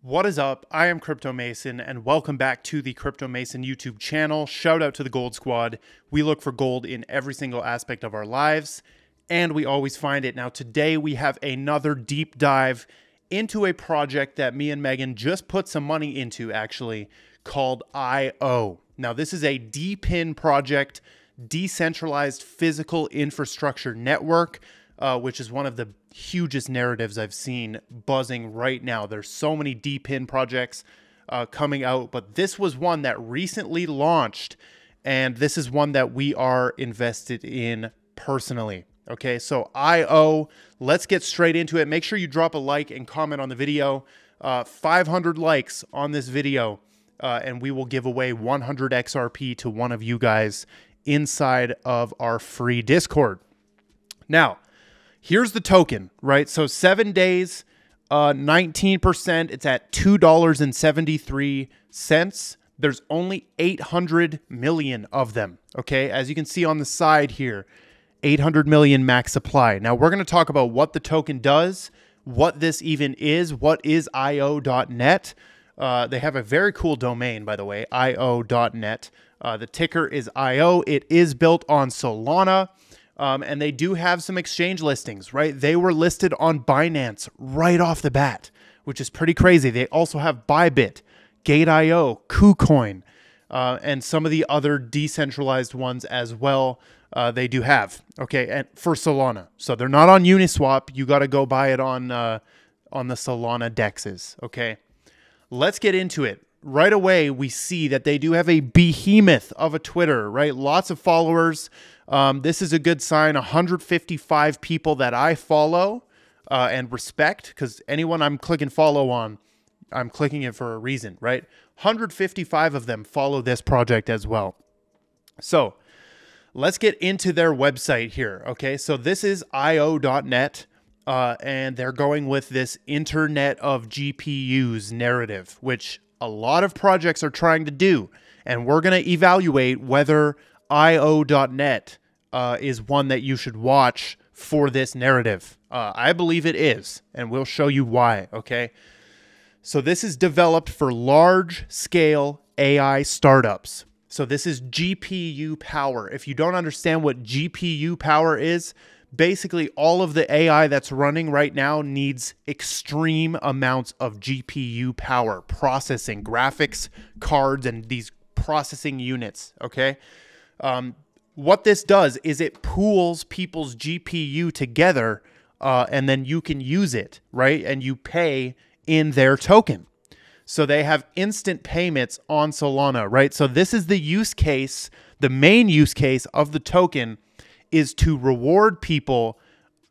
What is up? I am Crypto Mason, and welcome back to the Crypto Mason YouTube channel. Shout out to the Gold Squad. We look for gold in every single aspect of our lives, and we always find it. Now, today we have another deep dive into a project that me and Megan just put some money into, actually, called IO. Now, this is a DPIN project, decentralized physical infrastructure network, which is one of the hugest narratives I've seen buzzing right now. There's so many DPIN projects coming out, but this was one that recently launched, and this is one that we are invested in personally. Okay, so IO, let's get straight into it. Make sure you drop a like and comment on the video. 500 likes on this video, and we will give away 100 XRP to one of you guys inside of our free Discord. Now, here's the token, right? So 7 days, 19%. It's at $2.73. There's only 800 million of them, okay? As you can see on the side here, 800 million max supply. Now, we're going to talk about what the token does, what this even is, what is io.net. They have a very cool domain, by the way, io.net. The ticker is IO. It is built on Solana. And they do have some exchange listings, right? They were listed on Binance right off the bat, which is pretty crazy. They also have Bybit, Gate.io, KuCoin, and some of the other decentralized ones as well. They do have, okay, and for Solana. So they're not on Uniswap. You got to go buy it on the Solana dexes, okay? Let's get into it. Right away, we see that they do have a behemoth of a Twitter, right? Lots of followers. This is a good sign. 155 people that I follow and respect, because anyone I'm clicking follow on, I'm clicking it for a reason, right? 155 of them follow this project as well. So let's get into their website here, okay? So this is io.net. And they're going with this Internet of GPUs narrative, which a lot of projects are trying to do. And we're going to evaluate whether io.net is one that you should watch for this narrative. I believe it is, and we'll show you why, okay? So this is developed for large-scale AI startups. So this is GPU power. If you don't understand what GPU power is, basically all of the AI that's running right now needs extreme amounts of GPU power, processing, graphics cards, and these processing units, okay? What this does is it pools people's GPU together, and then you can use it, right? And you pay in their token. So they have instant payments on Solana, right? So this is the use case, the main use case of the token is to reward people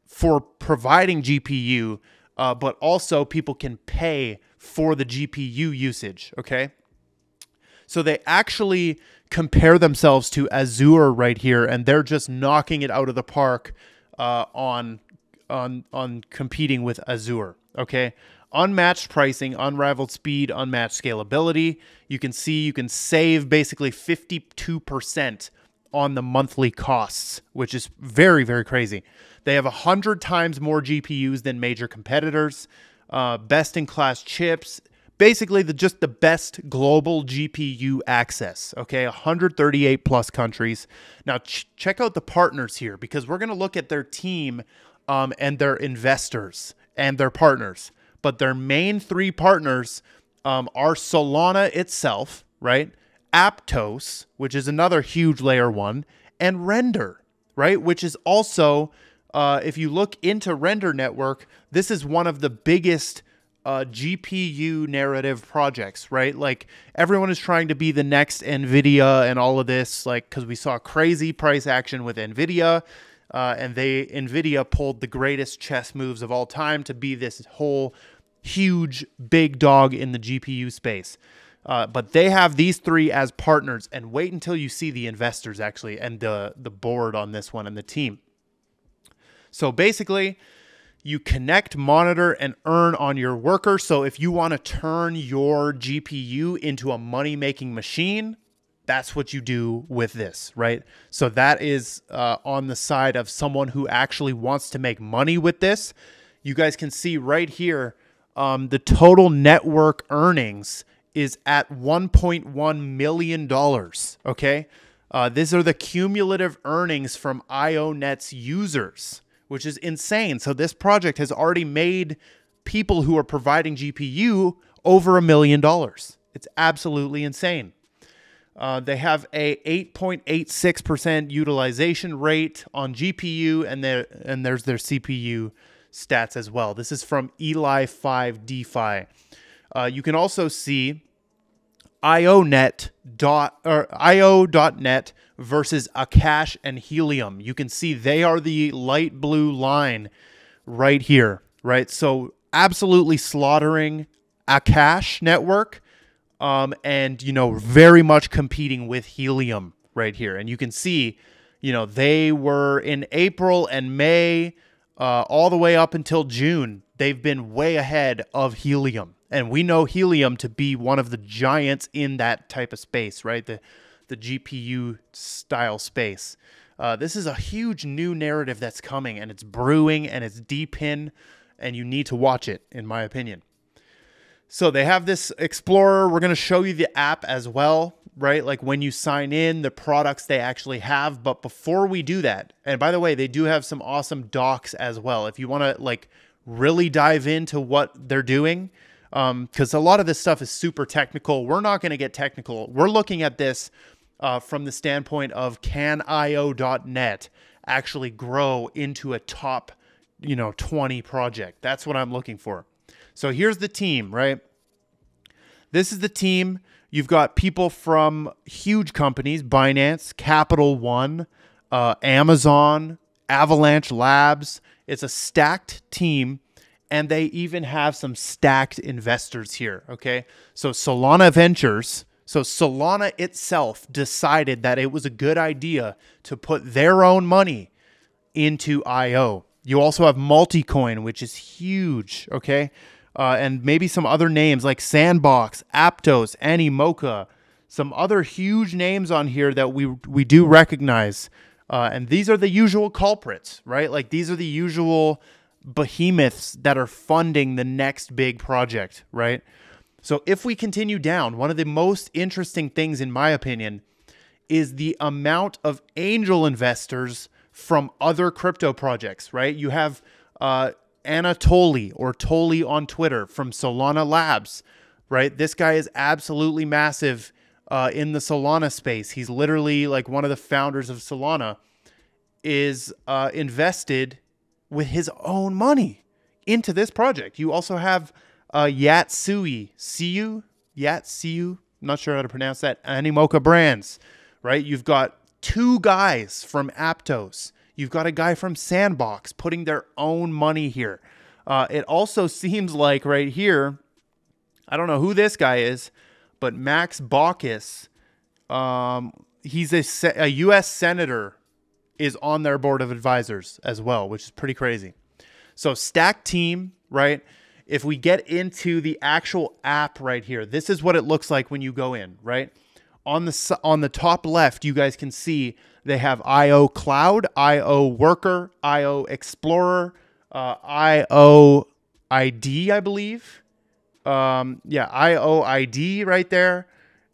for providing GPU, but also people can pay for the GPU usage, okay? So they actually compare themselves to Azure right here, and they're just knocking it out of the park on competing with Azure, okay? Unmatched pricing, unrivaled speed, unmatched scalability. You can see you can save basically 52% on the monthly costs, which is very, very crazy. They have 100 times more GPUs than major competitors, best-in-class chips, basically just the best global GPU access, okay? 138 plus countries. Now, check out the partners here, because we're going to look at their team and their investors and their partners. But their main three partners are Solana itself, right? Aptos, which is another huge layer one, and Render, right? Which is also, if you look into Render Network, this is one of the biggest GPU narrative projects, right? Like everyone is trying to be the next NVIDIA and all of this, like, because we saw crazy price action with NVIDIA, and NVIDIA pulled the greatest chess moves of all time to be this whole huge big dog in the GPU space. But they have these three as partners, and wait until you see the investors actually and the board on this one and the team. So basically, you connect, monitor, and earn on your worker. So if you want to turn your GPU into a money-making machine, that's what you do with this, right? So that is on the side of someone who actually wants to make money with this. You guys can see right here, the total network earnings is at $1.1 million. Okay. These are the cumulative earnings from IONet's users, which is insane. So this project has already made people who are providing GPU over $1 million. It's absolutely insane. They have a 8.86% utilization rate on GPU, and there's their CPU stats as well. This is from Eli 5 DeFi. You can also see IONet IO.net versus Akash and Helium. You can see they are the light blue line right here, right? So absolutely slaughtering Akash network, and, you know, very much competing with Helium right here. And you can see, you know, they were in April and May, all the way up until June. They've been way ahead of Helium. And we know Helium to be one of the giants in that type of space, right? The GPU style space. This is a huge new narrative that's coming, and it's brewing, and it's deep in, and you need to watch it, in my opinion. So they have this Explorer. We're going to show you the app as well, right? Like when you sign in, the products they actually have. But before we do that, and by the way, they do have some awesome docs as well. If you want to like really dive into what they're doing, because a lot of this stuff is super technical. We're not going to get technical. We're looking at this from the standpoint of, can IO.net actually grow into a top, 20 project? That's what I'm looking for. So here's the team, right? This is the team. You've got people from huge companies: Binance, Capital One, Amazon, Avalanche Labs. It's a stacked team, and they even have some stacked investors here, okay? So Solana Ventures, so Solana itself decided that it was a good idea to put their own money into IO. You also have Multicoin, which is huge, okay? And maybe some other names like Sandbox, Aptos, Animoca, some other huge names on here that we do recognize. And these are the usual culprits, right? Like these are the usual behemoths that are funding the next big project, right? So if we continue down, one of the most interesting things, in my opinion, is the amount of angel investors from other crypto projects, right? You have Anatoly, or Toly on Twitter, from Solana Labs, right? This guy is absolutely massive in the Solana space. He's literally like one of the founders of Solana, is invested with his own money into this project. You also have Yatsui, I'm not sure how to pronounce that, Animoca Brands, right? You've got two guys from Aptos. You've got a guy from Sandbox putting their own money here. It also seems like right here, I don't know who this guy is, but Max Baucus, he's a U.S. senator, is on their board of advisors as well, which is pretty crazy. So stacked team, right? If we get into the actual app right here, this is what it looks like when you go in, right? On the top left, you guys can see they have IO Cloud, IO Worker, IO Explorer, IO ID, I believe. IO ID right there.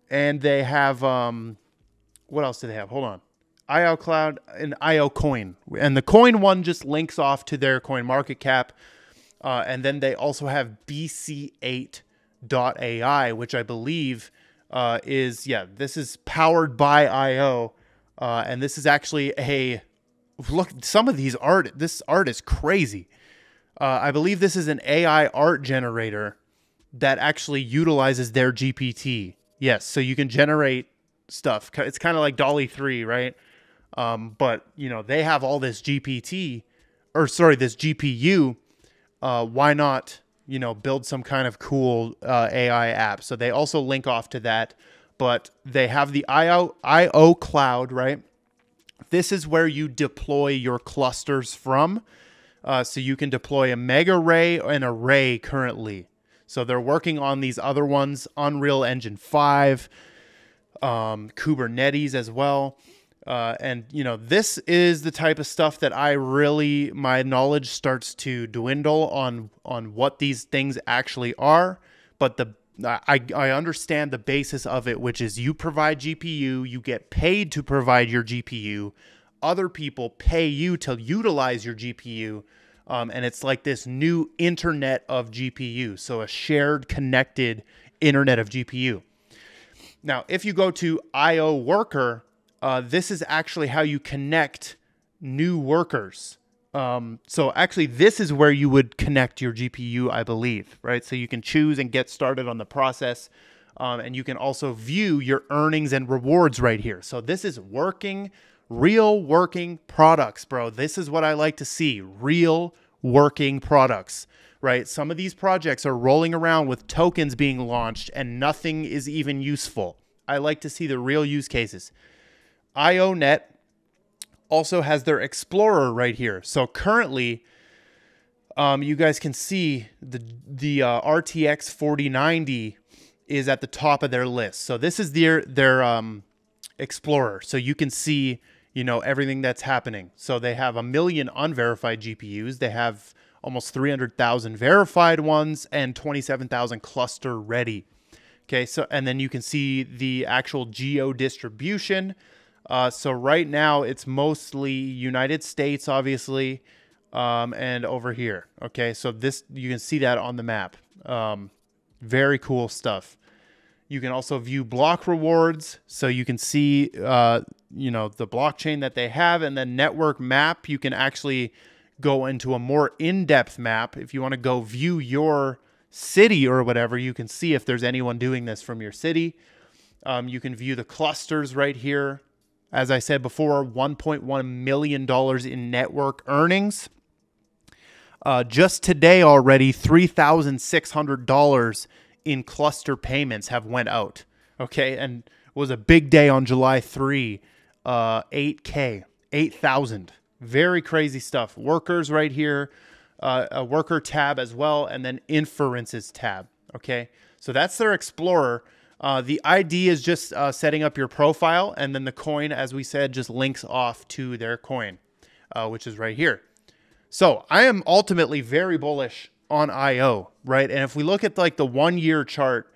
And they have, what else do they have? Hold on. IO Cloud and IO Coin. And the Coin one just links off to their coin market cap. And then they also have BC8.ai, which I believe this is powered by IO. And this is actually look, some of this art is crazy. I believe this is an AI art generator that actually utilizes their GPT. Yes, so you can generate stuff. It's kind of like DALL-E 3, right? But, they have all this this GPU. Why not, build some kind of cool AI app? So they also link off to that. But they have the IO Cloud, right? This is where you deploy your clusters from. So you can deploy a mega ray and a ray currently. So they're working on these other ones, Unreal Engine 5, Kubernetes as well. And you know, this is the type of stuff that my knowledge starts to dwindle on what these things actually are. But I understand the basis of it, which is you provide GPU, you get paid to provide your GPU. Other people pay you to utilize your GPU. And it's like this new internet of GPU. So a shared connected internet of GPU. Now, if you go to IO Worker, this is actually how you connect new workers. So actually, this is where you would connect your GPU, I believe, right? So you can choose and get started on the process. And you can also view your earnings and rewards right here. So this is real working products, bro. This is what I like to see, real working products, right? Some of these projects are rolling around with tokens being launched and nothing is even useful. I like to see the real use cases. IONet also has their Explorer right here. So currently, you guys can see the RTX 4090 is at the top of their list. So this is their Explorer. So you can see, you know, everything that's happening. So they have 1 million unverified GPUs. They have almost 300,000 verified ones and 27,000 cluster ready. Okay, so and then you can see the actual geo distribution. So right now it's mostly United States, obviously, and over here. Okay, so this you can see that on the map. Very cool stuff. You can also view block rewards, so you can see, you know, the blockchain that they have, and then network map. You can actually go into a more in-depth map. If you want to go view your city or whatever, you can see if there's anyone doing this from your city. You can view the clusters right here. As I said before, $1.1 million in network earnings. Just today already, $3,600 in cluster payments have went out. Okay, and it was a big day on July 3, 8,000. Very crazy stuff. Workers right here, a worker tab as well, and then inferences tab. Okay, so that's their Explorer. The ID is just setting up your profile, and then the coin, as we said, just links off to their coin, which is right here. So I am ultimately very bullish on IO, right? And if we look at like the 1 year chart,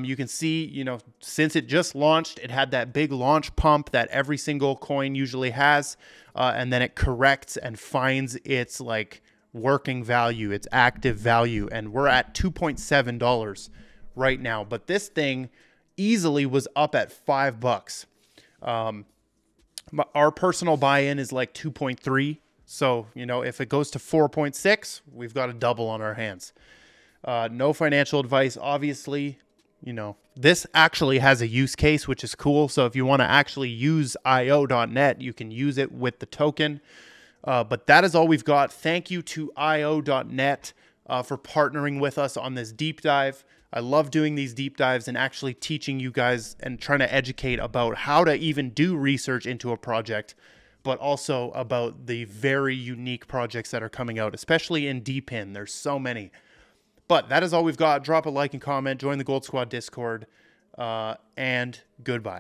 you can see, you know, since it just launched, it had that big launch pump that every single coin usually has, and then it corrects and finds its like working value, its active value, and we're at $2.7 right now. But this thing easily was up at $5. Our personal buy-in is like 2.3. So, you know, if it goes to 4.6, we've got a double on our hands. No financial advice, obviously. You know, this actually has a use case, which is cool. So if you want to actually use io.net, you can use it with the token. But that is all we've got. Thank you to io.net for partnering with us on this deep dive. I love doing these deep dives and actually teaching you guys and trying to educate about how to even do research into a project, but also about the very unique projects that are coming out, especially in DPIN. There's so many. But that is all we've got. Drop a like and comment. Join the Gold Squad Discord. And goodbye.